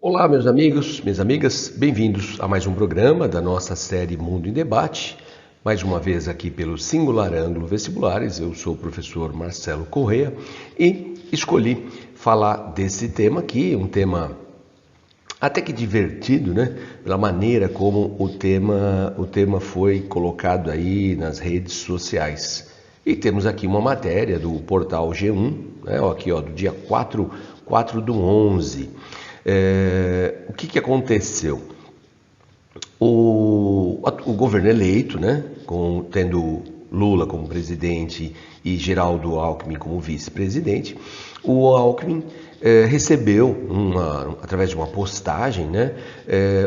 Olá, meus amigos, minhas amigas, bem-vindos a mais um programa da nossa série Mundo em Debate. Mais uma vez aqui pelo Singular Ângulo Vestibulares, eu sou o professor Marcelo Corrêa e escolhi falar desse tema aqui, um tema até que divertido, né? Pela maneira como o tema foi colocado aí nas redes sociais. E temos aqui uma matéria do portal G1, né? Aqui, do dia 4 do 11. O que aconteceu? O governo eleito, né, tendo Lula como presidente e Geraldo Alckmin como vice-presidente, o Alckmin recebeu, através de uma postagem, né,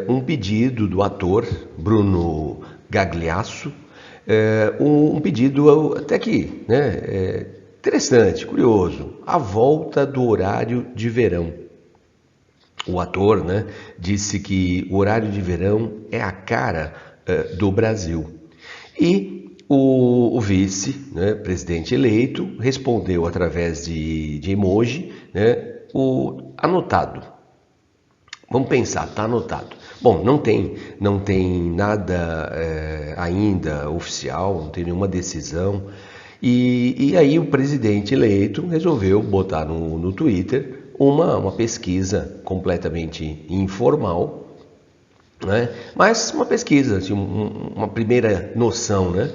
um pedido do ator Bruno Gagliasso, um pedido até que, né, interessante, curioso, a volta do horário de verão. O ator, né, disse que o horário de verão é a cara do Brasil. E o vice, né, presidente eleito, respondeu através de emoji, né, o anotado. Vamos pensar, está anotado. Bom, não tem nada ainda oficial, não tem nenhuma decisão. E aí o presidente eleito resolveu botar no Twitter uma pesquisa completamente informal, né? Mas uma pesquisa, assim, uma primeira noção, né,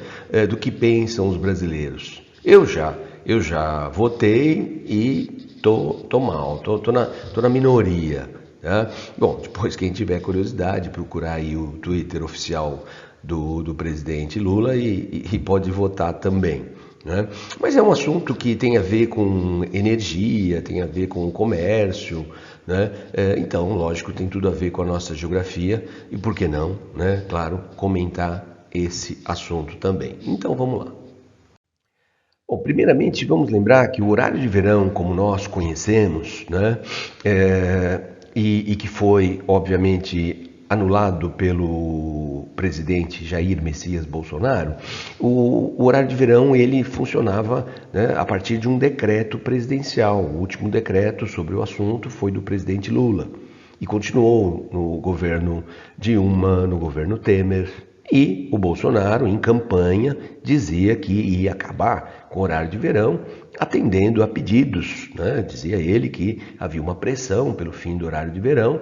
do que pensam os brasileiros. Eu já votei e tô mal, tô na minoria. Tá? Bom, depois quem tiver curiosidade, procurar aí o Twitter oficial do presidente Lula e pode votar também. Né? Mas é um assunto que tem a ver com energia, tem a ver com o comércio, né? Então, lógico, tem tudo a ver com a nossa geografia e, por que não, né? Claro, comentar esse assunto também. Então, vamos lá. Bom, primeiramente, vamos lembrar que o horário de verão, como nós conhecemos, né, e que foi, obviamente, anulado pelo presidente Jair Messias Bolsonaro, o horário de verão ele funcionava, né, a partir de um decreto presidencial. O último decreto sobre o assunto foi do presidente Lula e continuou no governo Dilma, no governo Temer. E o Bolsonaro, em campanha, dizia que ia acabar com o horário de verão, atendendo a pedidos. Né? Dizia ele que havia uma pressão pelo fim do horário de verão,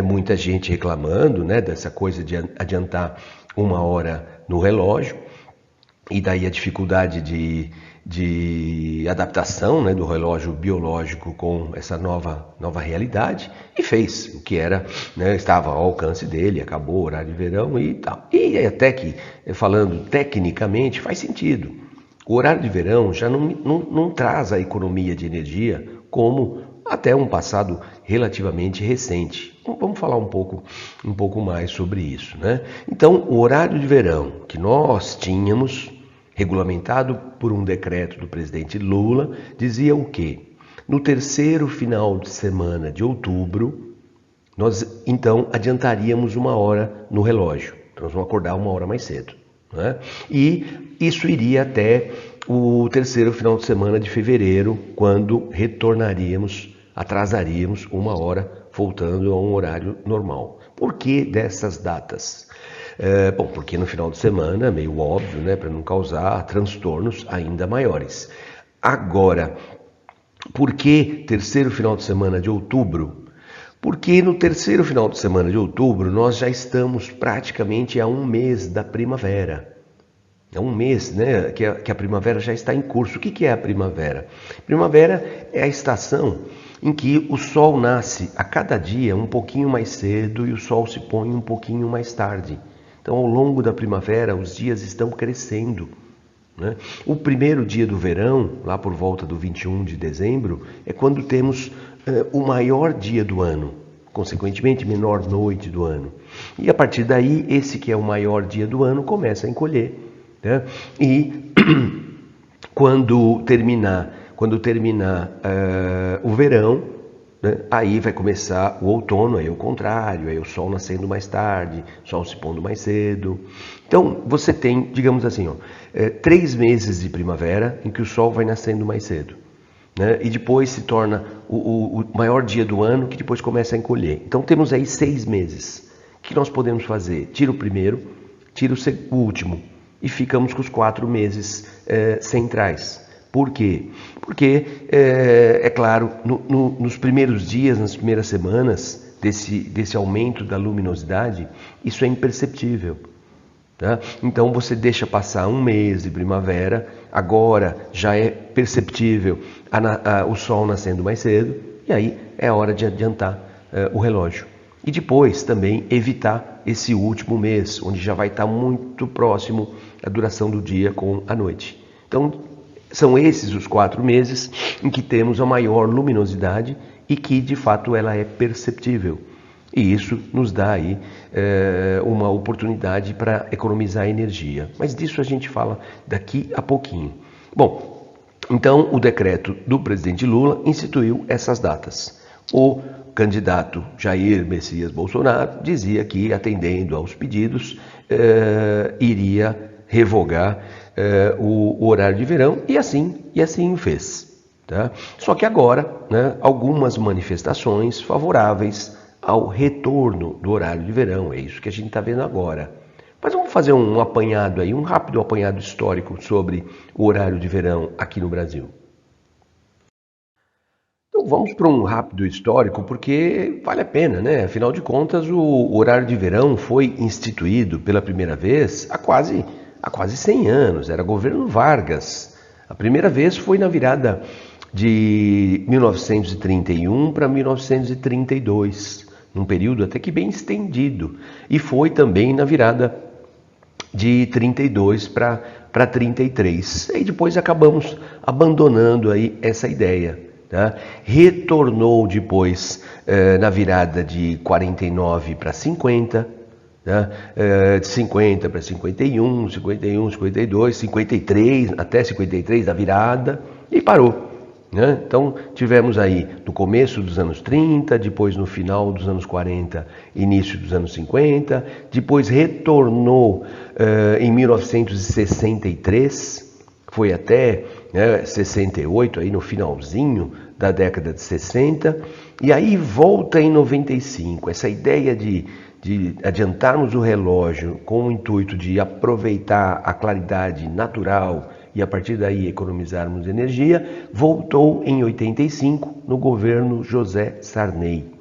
muita gente reclamando, né, dessa coisa de adiantar uma hora no relógio, e daí a dificuldade de adaptação, né, do relógio biológico com essa nova realidade, e fez o que era, né, estava ao alcance dele, acabou o horário de verão e tal. E até que, falando tecnicamente, faz sentido. O horário de verão já não traz a economia de energia como até um passado relativamente recente. Então, vamos falar um pouco mais sobre isso, né? Então, o horário de verão que nós tínhamos, regulamentado por um decreto do presidente Lula, dizia o quê? No terceiro final de semana de outubro, nós então adiantaríamos uma hora no relógio. Então nós vamos acordar uma hora mais cedo. Né? E isso iria até o terceiro final de semana de fevereiro, quando atrasaríamos uma hora, voltando a um horário normal. Por que dessas datas? Bom, porque no final de semana, é meio óbvio, né, para não causar transtornos ainda maiores. Agora, por que terceiro final de semana de outubro? Porque no terceiro final de semana de outubro nós já estamos praticamente a um mês da primavera. É um mês, né, que a primavera já está em curso. O que é a primavera? Primavera é a estação em que o sol nasce a cada dia um pouquinho mais cedo e o sol se põe um pouquinho mais tarde. Então, ao longo da primavera, os dias estão crescendo. Né? O primeiro dia do verão, lá por volta do 21 de dezembro, é quando temos o maior dia do ano, consequentemente, menor noite do ano. E a partir daí, esse que é o maior dia do ano começa a encolher. Né? E quando terminar o verão, né, aí vai começar o outono, aí é o contrário, aí o sol nascendo mais tarde, o sol se pondo mais cedo. Então você tem, digamos assim, 3 meses de primavera em que o sol vai nascendo mais cedo. né? E depois se torna o maior dia do ano, que depois começa a encolher. Então temos aí 6 meses. O que nós podemos fazer? Tira o primeiro, tira o último e ficamos com os 4 meses centrais. Por quê? Porque, é claro, nos primeiros dias, nas primeiras semanas desse aumento da luminosidade, isso é imperceptível. Tá? Então você deixa passar um mês de primavera, agora já é perceptível o sol nascendo mais cedo, e aí é hora de adiantar o relógio. E depois também evitar esse último mês, onde já vai estar muito próximo a duração do dia com a noite. Então são esses os 4 meses em que temos a maior luminosidade e que de fato ela é perceptível. E isso nos dá aí uma oportunidade para economizar energia. Mas disso a gente fala daqui a pouquinho. Bom, então o decreto do presidente Lula instituiu essas datas. O candidato Jair Messias Bolsonaro dizia que, atendendo aos pedidos, iria revogar o horário de verão e assim fez. Tá? Só que agora, né, algumas manifestações favoráveis ao retorno do horário de verão, é isso que a gente está vendo agora. Mas vamos fazer um apanhado aí, um rápido apanhado histórico sobre o horário de verão aqui no Brasil. Então vamos para um rápido histórico, porque vale a pena, né? Afinal de contas, o horário de verão foi instituído pela primeira vez há quase 100 anos, era governo Vargas. A primeira vez foi na virada de 1931 para 1932, num período até que bem estendido, e foi também na virada de 32 para 33. E depois acabamos abandonando aí essa ideia. Tá? Retornou depois na virada de 49 para 50, tá? De 50 para 51, 51, 52, 53, até 53 da virada, e parou. Né? Então tivemos aí no começo dos anos 30, depois no final dos anos 40, início dos anos 50, depois retornou em 1963, foi até 68, aí no finalzinho da década de 60, e aí volta em 95. Essa ideia de adiantarmos o relógio com o intuito de aproveitar a claridade natural e a partir daí economizarmos energia, voltou em 85 no governo José Sarney.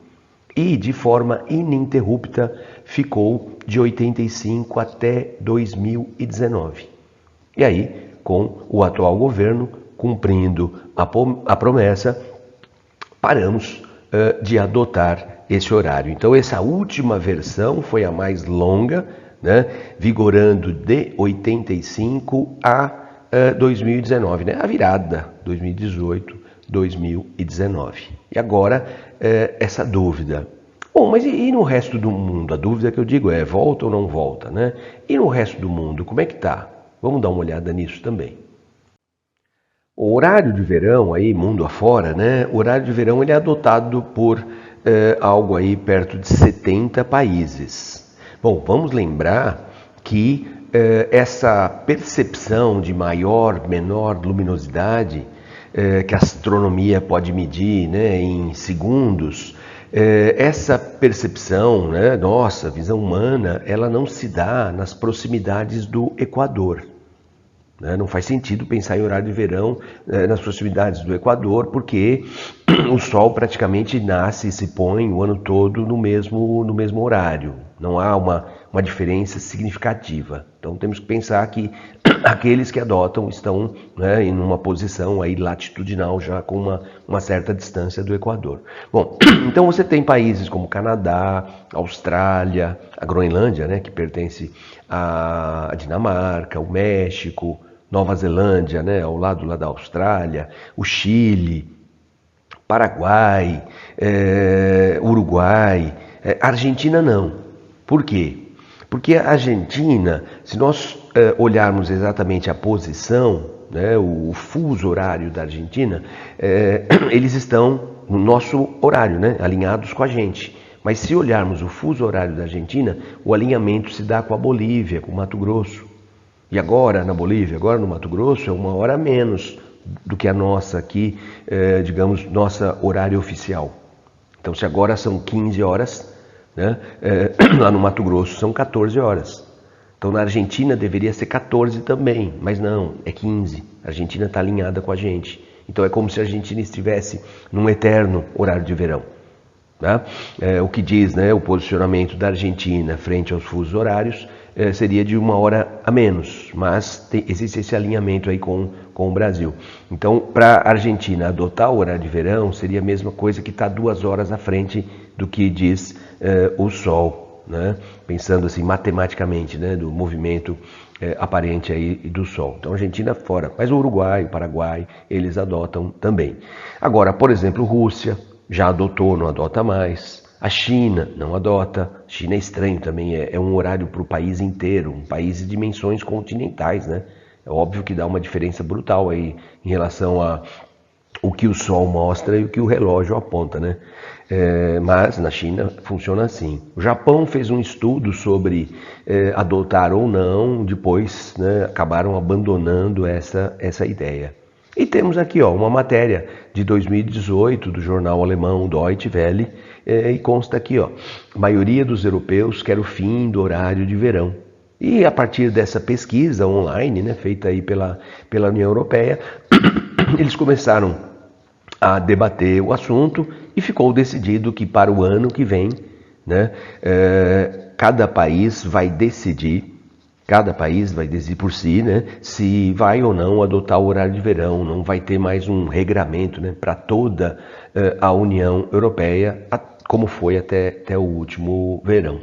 E de forma ininterrupta ficou de 85 até 2019. E aí, com o atual governo cumprindo a promessa, paramos de adotar esse horário. Então essa última versão foi a mais longa, né, vigorando de 85 a 2019, né? A virada 2018-2019. E agora essa dúvida. Bom, mas e no resto do mundo? A dúvida que eu digo é, volta ou não volta, né? E no resto do mundo, como é que tá? Vamos dar uma olhada nisso também. O horário de verão, aí, mundo afora, né? O horário de verão ele é adotado por algo aí perto de 70 países. Bom, vamos lembrar que essa percepção de maior, menor luminosidade que a astronomia pode medir, né, em segundos, essa percepção, né, nossa visão humana, ela não se dá nas proximidades do Equador. Não faz sentido pensar em horário de verão nas proximidades do Equador, porque o Sol praticamente nasce e se põe o ano todo no mesmo horário. Não há uma diferença significativa. Então temos que pensar que aqueles que adotam estão, né, em uma posição aí latitudinal já com uma certa distância do Equador. Bom, então você tem países como Canadá, Austrália, a Groenlândia, né, que pertence à Dinamarca, o México, Nova Zelândia, né, ao lado lá da Austrália, o Chile, Paraguai, Uruguai, Argentina não. Por quê? Porque a Argentina, se nós olharmos exatamente a posição, né, o fuso horário da Argentina, eles estão no nosso horário, né, alinhados com a gente. Mas se olharmos o fuso horário da Argentina, o alinhamento se dá com a Bolívia, com o Mato Grosso. E agora na Bolívia, agora no Mato Grosso, é 1 hora a menos do que a nossa aqui, digamos, nossa horário oficial. Então, se agora são 15 horas, né, lá no Mato Grosso são 14 horas. Então, na Argentina deveria ser 14 também, mas não, é 15. A Argentina está alinhada com a gente. Então, é como se a Argentina estivesse num eterno horário de verão. Tá? O que diz, né, o posicionamento da Argentina frente aos fusos horários seria de 1 hora a menos, mas existe esse alinhamento aí com o Brasil. Então, para a Argentina adotar o horário de verão, seria a mesma coisa que estar 2 horas à frente do que diz o Sol, né? Pensando assim matematicamente, né, do movimento aparente aí do Sol. Então, a Argentina fora, mas o Uruguai, o Paraguai, eles adotam também. Agora, por exemplo, Rússia já adotou, não adota mais. A China não adota. A China é estranho também, é um horário para o país inteiro, um país de dimensões continentais, né? É óbvio que dá uma diferença brutal aí em relação a o que o Sol mostra e o que o relógio aponta, né? Mas na China funciona assim. O Japão fez um estudo sobre adotar ou não, depois, né, acabaram abandonando essa ideia. E temos aqui uma matéria de 2018 do jornal alemão Deutsche Welle, e consta aqui, a maioria dos europeus quer o fim do horário de verão. E a partir dessa pesquisa online, né, feita aí pela União Europeia, eles começaram a debater o assunto e ficou decidido que para o ano que vem, né, cada país vai decidir por si, né, se vai ou não adotar o horário de verão. Não vai ter mais um regramento, né, para toda a União Europeia, como foi até o último verão.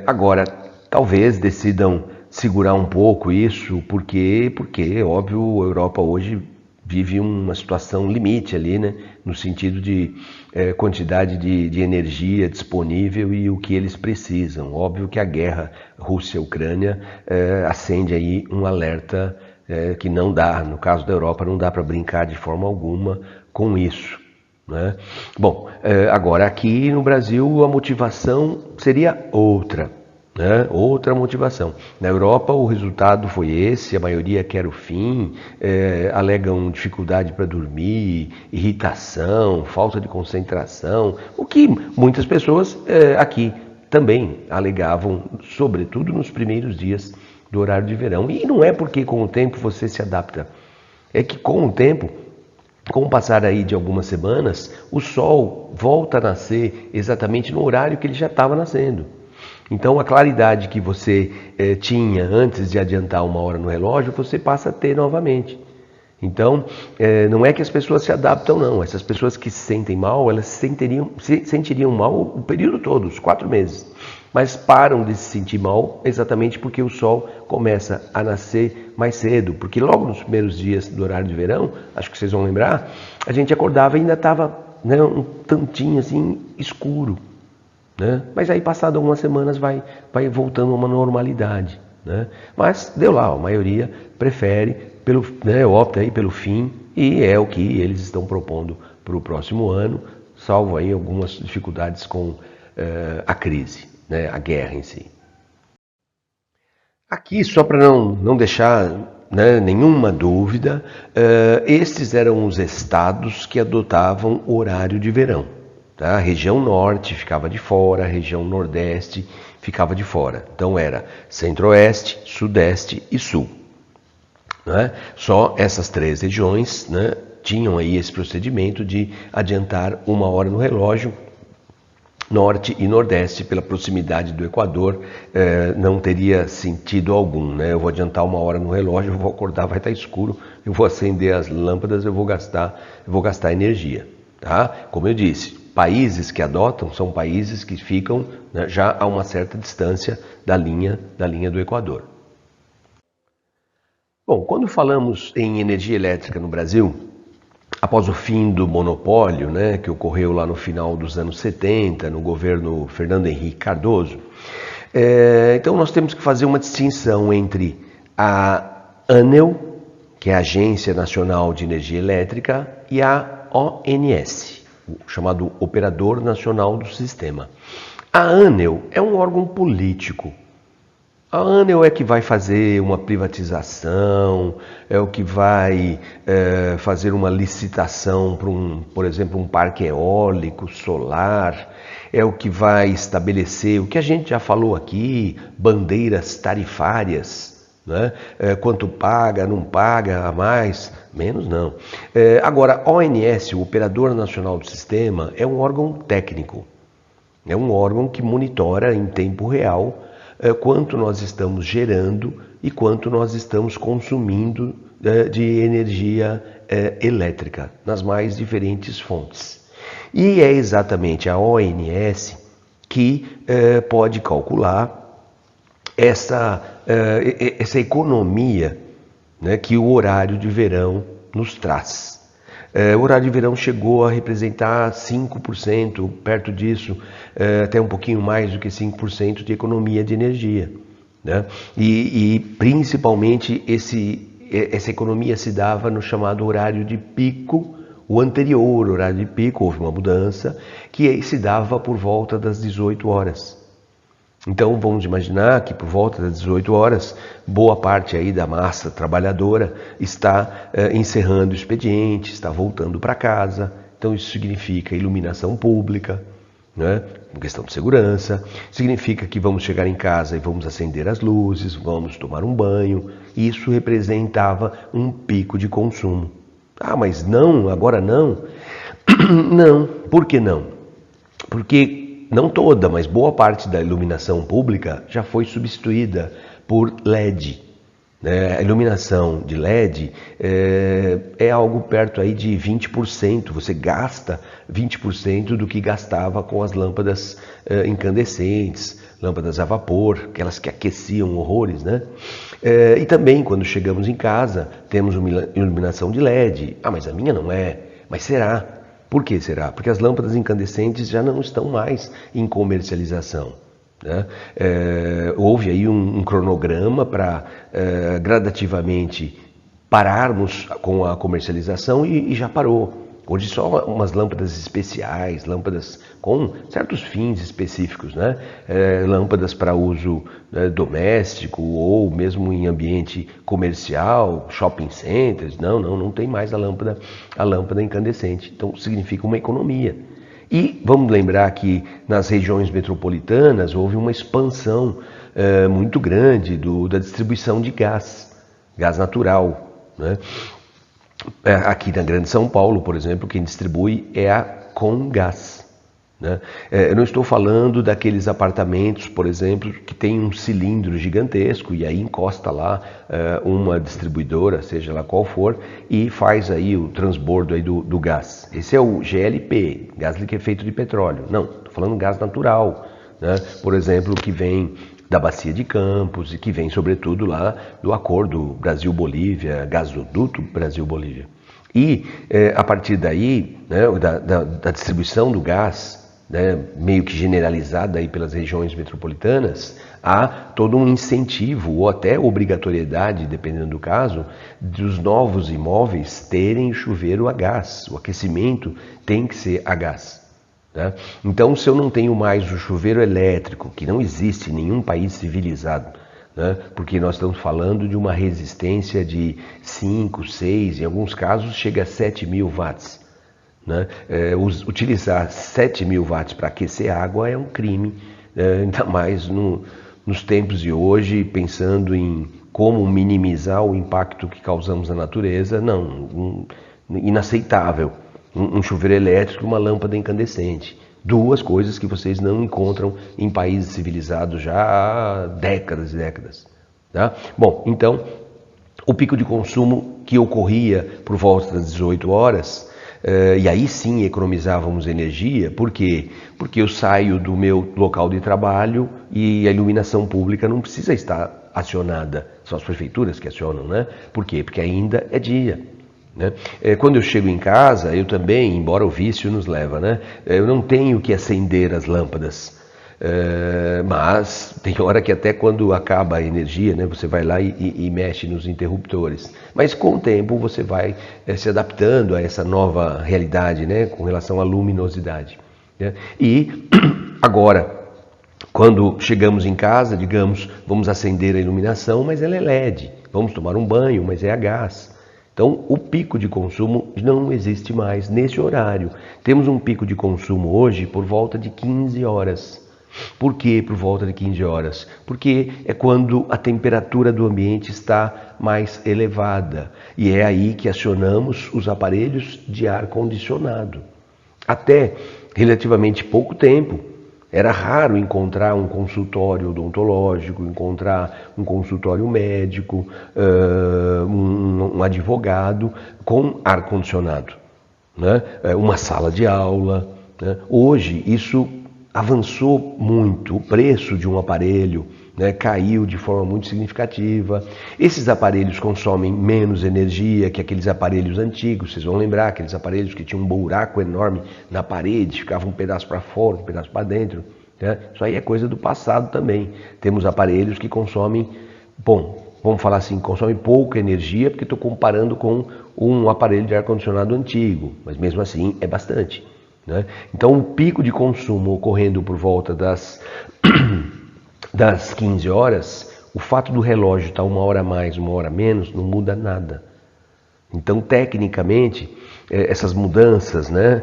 Agora, talvez decidam segurar um pouco isso, porque óbvio, a Europa hoje vive uma situação limite ali, né, no sentido de quantidade de energia disponível e o que eles precisam. Óbvio que a guerra Rússia-Ucrânia acende aí um alerta que não dá, no caso da Europa, não dá para brincar de forma alguma com isso, né? Bom, agora aqui no Brasil a motivação seria outra. Né? Outra motivação. Na Europa o resultado foi esse, a maioria quer o fim, alegam dificuldade para dormir, irritação, falta de concentração, o que muitas pessoas aqui também alegavam, sobretudo nos primeiros dias do horário de verão. E não é porque com o tempo você se adapta, é que com o tempo, com o passar aí de algumas semanas, o Sol volta a nascer exatamente no horário que ele já estava nascendo. Então a claridade que você tinha antes de adiantar 1 hora no relógio, você passa a ter novamente. Então não é que as pessoas se adaptam, não. Essas pessoas que se sentem mal, elas se sentiriam mal o período todo, os 4 meses. Mas param de se sentir mal exatamente porque o Sol começa a nascer mais cedo. Porque logo nos primeiros dias do horário de verão, acho que vocês vão lembrar, a gente acordava e ainda estava, né, um tantinho assim escuro. Né? Mas aí passado algumas semanas vai voltando a uma normalidade, né? Mas deu lá, a maioria prefere, opta aí pelo fim, e é o que eles estão propondo para o próximo ano, salvo aí algumas dificuldades com a crise, né? A guerra em si. Aqui, só para não deixar, né, nenhuma dúvida, estes eram os estados que adotavam o horário de verão. Tá? A região norte ficava de fora, a região nordeste ficava de fora. Então era centro-oeste, sudeste e sul. Né? Só essas 3 regiões, né, tinham aí esse procedimento de adiantar 1 hora no relógio. Norte e nordeste, pela proximidade do Equador, não teria sentido algum, né? Eu vou adiantar 1 hora no relógio, eu vou acordar, vai estar escuro, eu vou acender as lâmpadas, eu vou gastar energia. Tá? Como eu disse, países que adotam são países que ficam, né, já a uma certa distância da linha do Equador. Bom, quando falamos em energia elétrica no Brasil, após o fim do monopólio, né, que ocorreu lá no final dos anos 70, no governo Fernando Henrique Cardoso, então nós temos que fazer uma distinção entre a ANEEL, que é a Agência Nacional de Energia Elétrica, e a ONS, o chamado Operador Nacional do Sistema. A ANEEL é um órgão político, A Anel é que vai fazer uma privatização, é o que vai fazer uma licitação para por exemplo, um parque eólico, solar, é o que vai estabelecer o que a gente já falou aqui, bandeiras tarifárias, né? Quanto paga, não paga, a mais, menos não. Agora, a ONS, o Operador Nacional do Sistema, é um órgão técnico, é um órgão que monitora em tempo real quanto nós estamos gerando e quanto nós estamos consumindo de energia elétrica nas mais diferentes fontes. E é exatamente a ONS que pode calcular essa economia, né, que o horário de verão nos traz. O horário de verão chegou a representar 5%, perto disso, até um pouquinho mais do que 5% de economia de energia, né? E principalmente essa economia se dava no chamado horário de pico. O anterior horário de pico, houve uma mudança, que se dava por volta das 18 horas. Então vamos imaginar que por volta das 18 horas, boa parte aí da massa trabalhadora está encerrando o expediente, está voltando para casa. Então isso significa iluminação pública, né? Questão de segurança, significa que vamos chegar em casa e vamos acender as luzes, vamos tomar um banho. Isso representava um pico de consumo. Ah, mas não, agora não? Não, por que não? Porque não toda, mas boa parte da iluminação pública já foi substituída por LED. A iluminação de LED é algo perto aí de 20%. Você gasta 20% do que gastava com as lâmpadas incandescentes, lâmpadas a vapor, aquelas que aqueciam horrores, né? E também, quando chegamos em casa, temos uma iluminação de LED. Ah, mas a minha não é. Mas será? Por que será? Porque as lâmpadas incandescentes já não estão mais em comercialização, né? Houve aí um cronograma para gradativamente pararmos com a comercialização e já parou. Hoje só umas lâmpadas especiais, lâmpadas com certos fins específicos, né? Lâmpadas para uso doméstico ou mesmo em ambiente comercial, shopping centers. Não tem mais a lâmpada incandescente. Então significa uma economia. E vamos lembrar que nas regiões metropolitanas houve uma expansão muito grande da distribuição de gás natural, né? Aqui na Grande São Paulo, por exemplo, quem distribui é a Comgás, né? Eu não estou falando daqueles apartamentos, por exemplo, que tem um cilindro gigantesco e aí encosta lá uma distribuidora, seja lá qual for, e faz aí o transbordo aí do gás. Esse é o GLP, gás liquefeito de petróleo. Não, estou falando gás natural, né? Por exemplo, que vem da Bacia de Campos e que vem sobretudo lá do acordo Brasil-Bolívia, gasoduto Brasil-Bolívia. E a partir daí, né, da distribuição do gás, né, meio que generalizada aí pelas regiões metropolitanas, há todo um incentivo ou até obrigatoriedade, dependendo do caso, dos novos imóveis terem chuveiro a gás. O aquecimento tem que ser a gás. Então, se eu não tenho mais o chuveiro elétrico, que não existe em nenhum país civilizado, né? Porque nós estamos falando de uma resistência de 5, 6, em alguns casos chega a 7.000 watts. Né? Utilizar 7.000 watts para aquecer água é um crime, ainda mais nos tempos de hoje, pensando em como minimizar o impacto que causamos na natureza. Não, inaceitável. Um chuveiro elétrico e uma lâmpada incandescente. Duas coisas que vocês não encontram em países civilizados já há décadas e décadas. Tá? Bom, então, o pico de consumo que ocorria por volta das 18 horas, e aí sim economizávamos energia. Por quê? Porque eu saio do meu local de trabalho e a iluminação pública não precisa estar acionada. São as prefeituras que acionam, né? Por quê? Porque ainda é dia. Né? Quando eu chego em casa, eu também, embora o vício nos leva, né? Eu não tenho que acender as lâmpadas, mas tem hora que até quando acaba a energia, né, você vai lá e mexe nos interruptores. Mas com o tempo você vai se adaptando a essa nova realidade, né, com relação à luminosidade. Né? E agora, Quando chegamos em casa, digamos, vamos acender a iluminação, mas ela é LED. Vamos tomar um banho, mas é a gás. Então, o pico de consumo não existe mais nesse horário. Temos um pico de consumo hoje por volta de 15 horas. Por que por volta de 15 horas? Porque é quando a temperatura do ambiente está mais elevada. E é aí que acionamos os aparelhos de ar-condicionado. Até relativamente pouco tempo, era raro encontrar um consultório odontológico, encontrar um consultório médico, um advogado com ar-condicionado, né? Uma sala de aula, né? Hoje isso avançou muito, o preço de um aparelho, né, caiu de forma muito significativa. Esses aparelhos consomem menos energia que aqueles aparelhos antigos. Vocês vão lembrar, aqueles aparelhos que tinham um buraco enorme na parede, ficava um pedaço para fora, um pedaço para dentro, né? Isso aí é coisa do passado também. Temos aparelhos que consomem, vamos falar assim, consomem pouca energia, porque estou comparando com um aparelho de ar-condicionado antigo, mas mesmo assim é bastante, né? Então o pico de consumo ocorrendo por volta das 15 horas, o fato do relógio estar uma hora a mais, uma hora a menos, não muda nada. Então, tecnicamente, essas mudanças, né,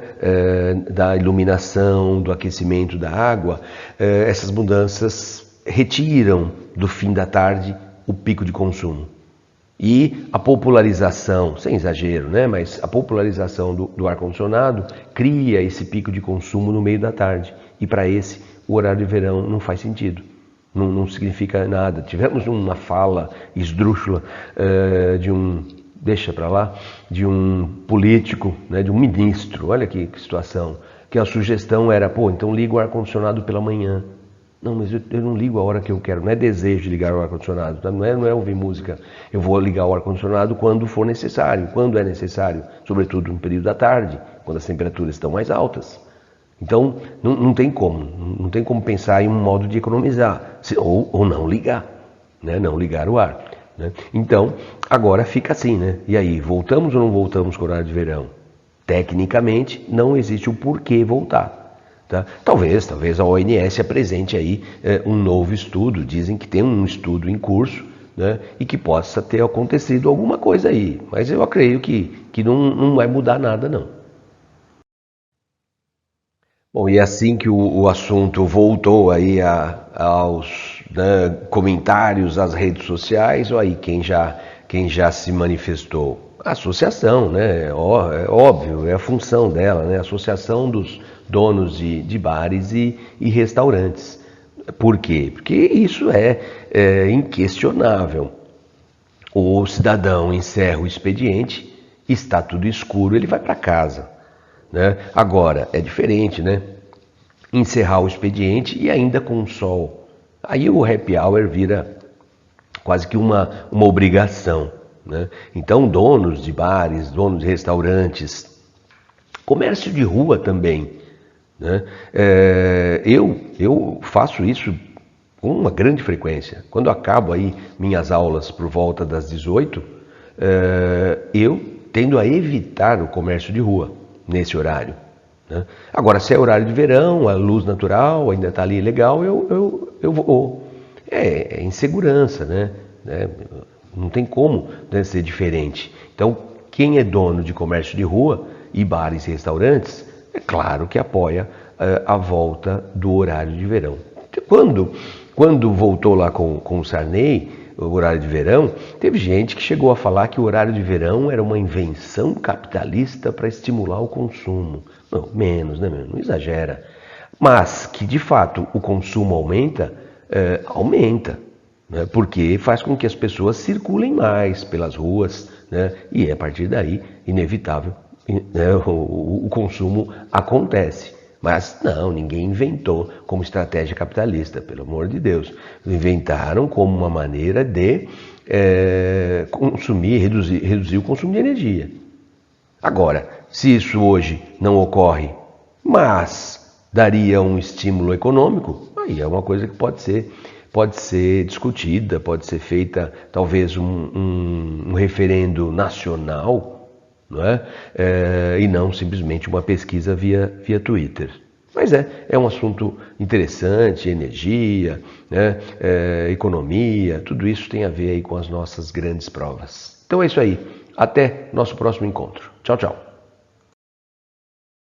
da iluminação, do aquecimento da água, essas mudanças retiram do fim da tarde o pico de consumo. E a popularização, sem exagero, né, mas a popularização do ar-condicionado cria esse pico de consumo no meio da tarde. E para esse, o horário de verão não faz sentido. Não significa nada. Tivemos uma fala esdrúxula de um político, né, de um ministro, olha que situação, que a sugestão era, então liga o ar-condicionado pela manhã. Não, mas eu não ligo a hora que eu quero, não é desejo de ligar o ar-condicionado, não é ouvir música. Eu vou ligar o ar-condicionado quando for necessário, quando é necessário, sobretudo no período da tarde, quando as temperaturas estão mais altas. Então, não tem como pensar em um modo de economizar, ou não ligar, né? Não ligar o ar, né? Então, agora fica assim, né? E aí, voltamos ou não voltamos com o horário de verão? Tecnicamente, não existe o porquê voltar, tá? Talvez a ONS apresente aí um novo estudo, dizem que tem um estudo em curso, né? E que possa ter acontecido alguma coisa aí, mas eu creio que não vai mudar nada, não. Bom, e assim que o assunto voltou aí aos, né, comentários, às redes sociais, ou aí quem já se manifestou? A associação, né? É óbvio, é a função dela, né? A associação dos donos de bares e restaurantes. Por quê? Porque isso é inquestionável. O cidadão encerra o expediente, está tudo escuro, ele vai para casa, né? Agora, é diferente, né? Encerrar o expediente e ainda com o sol. Aí o happy hour vira quase que uma obrigação, né? Então, donos de bares, donos de restaurantes, comércio de rua também, né? Eu faço isso com uma grande frequência. Quando acabo aí minhas aulas por volta das 18, eu tendo a evitar o comércio de rua nesse horário, né? Agora, se é horário de verão, a luz natural ainda está ali legal, eu vou. É insegurança, né? Não tem como, né, ser diferente. Então, quem é dono de comércio de rua e bares e restaurantes, é claro que apoia a volta do horário de verão. Quando voltou lá com o Sarney, o horário de verão, teve gente que chegou a falar que o horário de verão era uma invenção capitalista para estimular o consumo. Não, menos, né? Não exagera. Mas que, de fato, o consumo aumenta, aumenta, né? Porque faz com que as pessoas circulem mais pelas ruas, né? E a partir daí, inevitável, né, o consumo acontece. Mas não, ninguém inventou como estratégia capitalista, pelo amor de Deus. Inventaram como uma maneira de reduzir o consumo de energia. Agora, se isso hoje não ocorre, mas daria um estímulo econômico, aí é uma coisa que pode ser discutida, pode ser feita talvez um referendo nacional, não é? E não simplesmente uma pesquisa via Twitter. Mas é um assunto interessante, energia, né, economia, tudo isso tem a ver aí com as nossas grandes provas. Então é isso aí. Até nosso próximo encontro. Tchau, tchau.